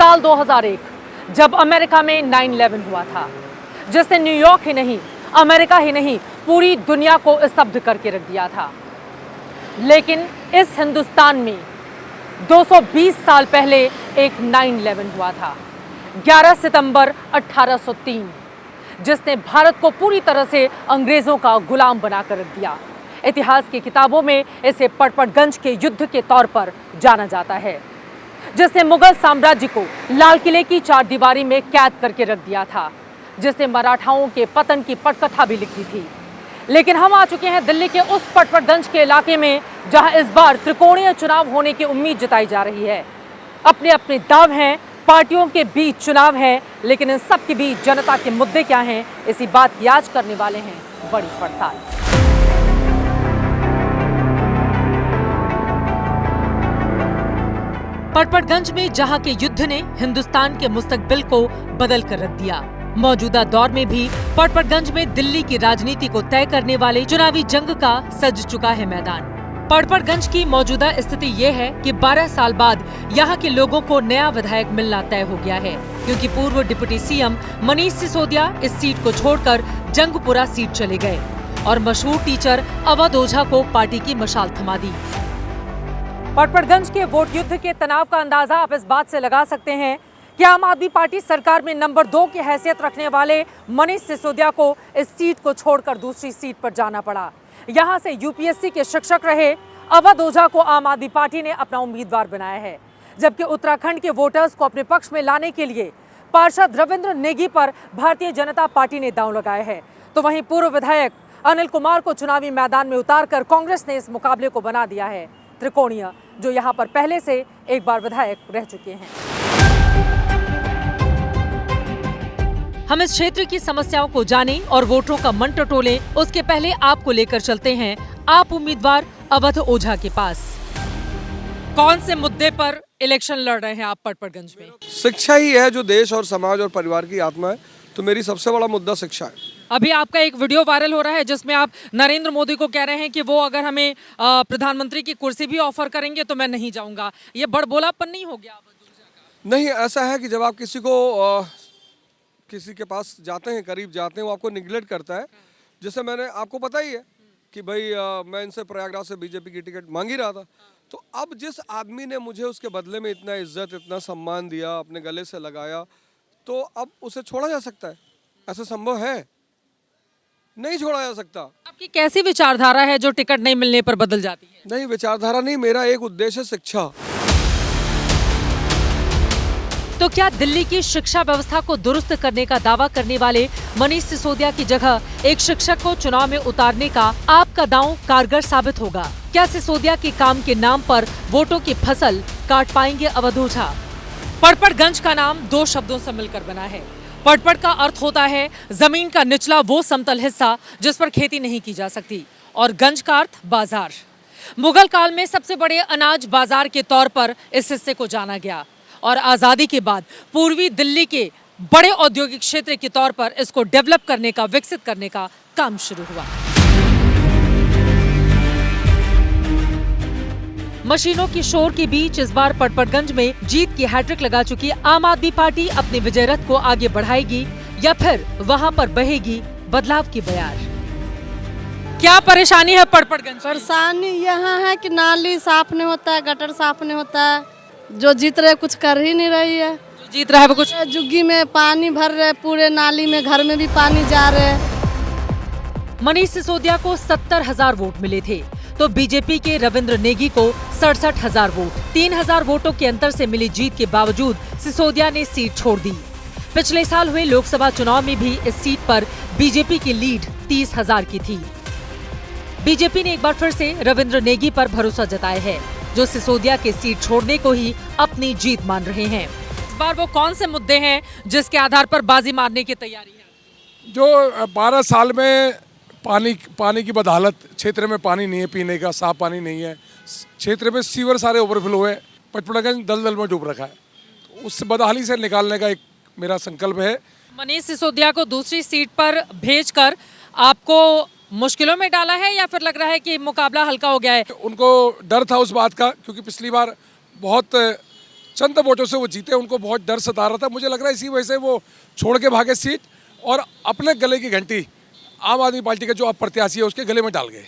साल 2001 जब अमेरिका में 9/11 हुआ था, जिसने न्यूयॉर्क ही नहीं, अमेरिका ही नहीं, पूरी दुनिया को स्तब्ध करके रख दिया था। लेकिन इस हिंदुस्तान में 220 साल पहले एक 9/11 हुआ था, 11 सितंबर 1803, जिसने भारत को पूरी तरह से अंग्रेजों का गुलाम बनाकर रख दिया। इतिहास की किताबों में इसे पड़पड़गंज के युद्ध के तौर पर जाना जाता है, जिसने मुगल साम्राज्य को लाल किले की चारदीवारी में कैद करके रख दिया था, जिसने मराठाओं के पतन की पटकथा भी लिखी थी। लेकिन हम आ चुके हैं दिल्ली के उस पड़पड़गंज के इलाके में, जहां इस बार त्रिकोणीय चुनाव होने की उम्मीद जताई जा रही है। अपने अपने दाव हैं, पार्टियों के बीच चुनाव है, लेकिन इन सब के बीच जनता के मुद्दे क्या हैं, इसी बात की आज करने वाले हैं बड़ी पड़ताल। पड़पड़गंज में जहां के युद्ध ने हिंदुस्तान के मुस्तकबिल को बदल कर रख दिया, मौजूदा दौर में भी पड़पड़गंज में दिल्ली की राजनीति को तय करने वाले चुनावी जंग का सज चुका है मैदान। पड़पड़गंज की मौजूदा स्थिति ये है कि 12 साल बाद यहाँ के लोगों को नया विधायक मिलना तय हो गया है, क्योंकि पूर्व डिप्टी सीएम मनीष सिसोदिया इस सीट को छोड़कर जंगपुरा सीट चले गए और मशहूर टीचर अवध ओझा को पार्टी की मशाल थमा दी। पड़पड़गंज के वोट युद्ध के तनाव का अंदाजा आप इस बात से लगा सकते हैं कि आम आदमी पार्टी सरकार में नंबर 2 की हैसियत रखने वाले मनीष सिसोदिया को इस सीट को छोड़कर दूसरी सीट पर जाना पड़ा। यहां से यूपीएससी के शिक्षक रहे अवध ओझा को आम आदमी पार्टी ने अपना उम्मीदवार बनाया है, जबकि उत्तराखंड के वोटर्स को अपने पक्ष में लाने के लिए पार्षद रविंद्र नेगी पर भारतीय जनता पार्टी ने दांव लगाया है। तो वहीं पूर्व विधायक अनिल कुमार को चुनावी मैदान में उतारकर कांग्रेस ने इस मुकाबले को बना दिया है त्रिकोणीय, जो यहाँ पर पहले से एक बार विधायक रह चुके हैं। हम इस क्षेत्र की समस्याओं को जानें और वोटरों का मन टटोलें, उसके पहले आपको लेकर चलते हैं आप उम्मीदवार अवध ओझा के पास। कौन से मुद्दे पर इलेक्शन लड़ रहे हैं आप पड़पड़गंज में? शिक्षा ही है जो देश और समाज और परिवार की आत्मा है, तो मेरी सबसे बड़ा मुद्दा शिक्षा है। अभी आपका एक वीडियो वायरल हो रहा है जिसमें आप नरेंद्र मोदी को कह रहे हैं कि वो अगर हमें प्रधानमंत्री की कुर्सी भी ऑफर करेंगे तो मैं नहीं जाऊंगा। ये बड़बोलापन नहीं हो गया? नहीं, ऐसा है कि जब आप किसी के पास जाते हैं, करीब जाते हैं, वो आपको निगलेक्ट करता है। जैसे मैंने आपको पता ही है कि भाई मैं इनसे प्रयागराज से बीजेपी की टिकट मांग ही रहा था, तो अब जिस आदमी ने मुझे उसके बदले में इतना इज्जत, इतना सम्मान दिया, अपने गले से लगाया, तो अब उसे छोड़ा जा सकता है? ऐसा संभव है? नहीं छोड़ा जा सकता। आपकी कैसी विचारधारा है जो टिकट नहीं मिलने पर बदल जाती है? नहीं, विचारधारा नहीं, मेरा एक उद्देश्य है शिक्षा। तो क्या दिल्ली की शिक्षा व्यवस्था को दुरुस्त करने का दावा करने वाले मनीष सिसोदिया की जगह एक शिक्षक को चुनाव में उतारने का आपका दांव कारगर साबित होगा? क्या सिसोदिया के काम के नाम पर वोटों की फसल काट पाएंगे अवध ओझा? पड़पड़गंज का नाम 2 शब्दों से मिलकर बना है। पड़पड़ का अर्थ होता है जमीन का निचला वो समतल हिस्सा जिस पर खेती नहीं की जा सकती, और गंज का अर्थ बाजार। मुगल काल में सबसे बड़े अनाज बाजार के तौर पर इस हिस्से को जाना गया, और आजादी के बाद पूर्वी दिल्ली के बड़े औद्योगिक क्षेत्र के तौर पर इसको डेवलप करने का, विकसित करने का काम शुरू हुआ। मशीनों की शोर के बीच इस बार पड़पड़गंज में जीत की हैट्रिक लगा चुकी आम आदमी पार्टी अपने विजय रथ को आगे बढ़ाएगी या फिर वहां पर बहेगी बदलाव की बयार? क्या परेशानी है पड़पड़गंज? परेशानी यहाँ है कि नाली साफ नहीं होता है, गटर साफ नहीं होता है। जो जीत रहे कुछ कर ही नहीं रही है। जो जीत रहा है वो कुछ। जुग्गी में पानी भर रहे, पूरे नाली में, घर में भी पानी जा रहे। मनीष सिसोदिया को 70,000 वोट मिले थे, तो बीजेपी के रविंद्र नेगी को 67,000 वोट। 3,000 वोटों के अंतर से मिली जीत के बावजूद सिसोदिया ने सीट छोड़ दी। पिछले साल हुए लोकसभा चुनाव में भी इस सीट पर बीजेपी की लीड 30,000 की थी। बीजेपी ने एक बार फिर से रविंद्र नेगी पर भरोसा जताया है, जो सिसोदिया के सीट छोड़ने को ही अपनी जीत मान रहे हैं। इस बार वो कौन से मुद्दे हैं जिसके आधार पर बाजी मारने की तैयारी है? जो 12 साल में पानी की बदहालत, क्षेत्र में पानी नहीं है, पीने का साफ पानी नहीं है, क्षेत्र में सीवर सारे ओवरफ्लो है, पड़पड़गंज दलदल में डूब रखा है, तो उस बदहाली से निकालने का एक मेरा संकल्प है। मनीष सिसोदिया को दूसरी सीट पर भेजकर आपको मुश्किलों में डाला है या फिर लग रहा है कि मुकाबला हल्का हो गया है? उनको डर था उस बात का, क्योंकि पिछली बार बहुत चंद वोटों से वो जीते, उनको बहुत डर सता रहा था। मुझे लग रहा है इसी वजह से वो छोड़ के भागे सीट और अपने गले की घंटी आम आदमी पार्टी का जो अब प्रत्याशी है उसके गले में डाल गए।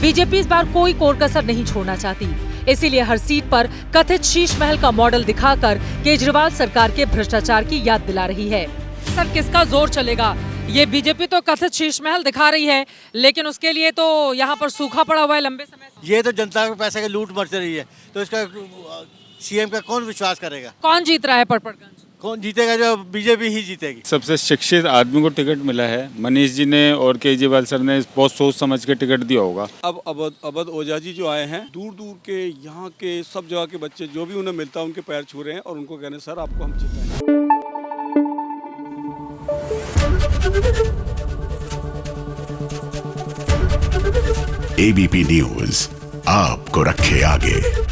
बीजेपी इस बार कोई कोर कसर नहीं छोड़ना चाहती, इसीलिए हर सीट पर कथित शीश महल का मॉडल दिखाकर केजरीवाल सरकार के भ्रष्टाचार की याद दिला रही है। सर, किसका जोर चलेगा? ये बीजेपी तो कथित शीश महल दिखा रही है, लेकिन उसके लिए तो यहाँ पर सूखा पड़ा हुआ है लंबे समय से। ये तो जनता के पैसे की लूट मच रही है, तो इसका सीएम का कौन विश्वास करेगा? कौन जीत रहा है पटपड़गंज? कौन जीतेगा? जो बीजेपी ही जीतेगी। सबसे शिक्षित आदमी को टिकट मिला है, मनीष जी ने और केजरीवाल सर ने बहुत सोच समझ के टिकट दिया होगा। अब अवध ओझा जी जो आए हैं, दूर दूर के यहाँ के सब जगह के बच्चे जो भी उन्हें मिलता है उनके पैर छू रहे हैं और उनको कहने सर आपको हम जिताएंगे। एबीपी न्यूज आपको रखे आगे।